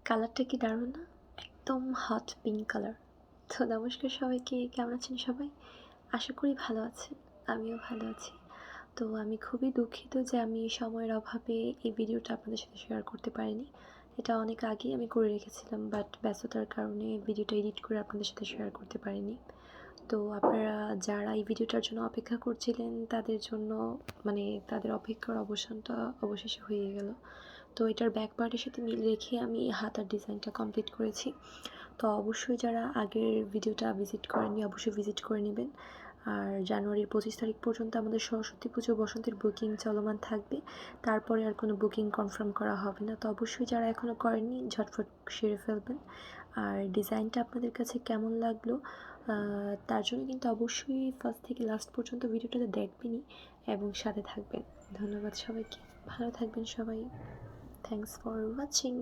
কালারটা কি দারুণ না? একদম হট পিঙ্ক কালার। তো নমস্কার সবাইকে, কেমন আছেন সবাই? আশা করি ভালো আছেন। আমিও ভালো আছি। তো আমি খুবই দুঃখিত যে আমি সময়ের অভাবে এই ভিডিওটা আপনাদের সাথে শেয়ার করতে পারিনি। এটা অনেক আগেই আমি করে রেখেছিলাম, বাট ব্যস্ততার কারণে ভিডিওটা এডিট করে আপনাদের সাথে শেয়ার করতে পারিনি। তো আপনারা যারা এই ভিডিওটার জন্য অপেক্ষা করছিলেন তাদের জন্য মানে তাদের অপেক্ষার অবসানটা অবশেষে হয়ে গেল। তো এটার ব্যাক পার্টের সাথে মিল রেখে আমি হাতার ডিজাইনটা কমপ্লিট করেছি। তো অবশ্যই যারা আগের ভিডিওটা ভিজিট করেননি অবশ্যই ভিজিট করে নেবেন। আর জানুয়ারির 25 তারিখ পর্যন্ত আমাদের সরস্বতী পুজো বসন্তের বুকিং চলমান থাকবে। তারপরে আর কোনো বুকিং কনফার্ম করা হবে না। তো অবশ্যই যারা এখনও করেননি ঝটফট সেরে ফেলবেন। আর ডিজাইনটা আপনাদের কাছে কেমন লাগলো তার জন্য কিন্তু অবশ্যই ফার্স্ট থেকে লাস্ট পর্যন্ত ভিডিওটাতে দেখবেনই এবং সাথে থাকবেন। ধন্যবাদ সবাইকে। ভালো থাকবেন সবাই। Thanks for watching.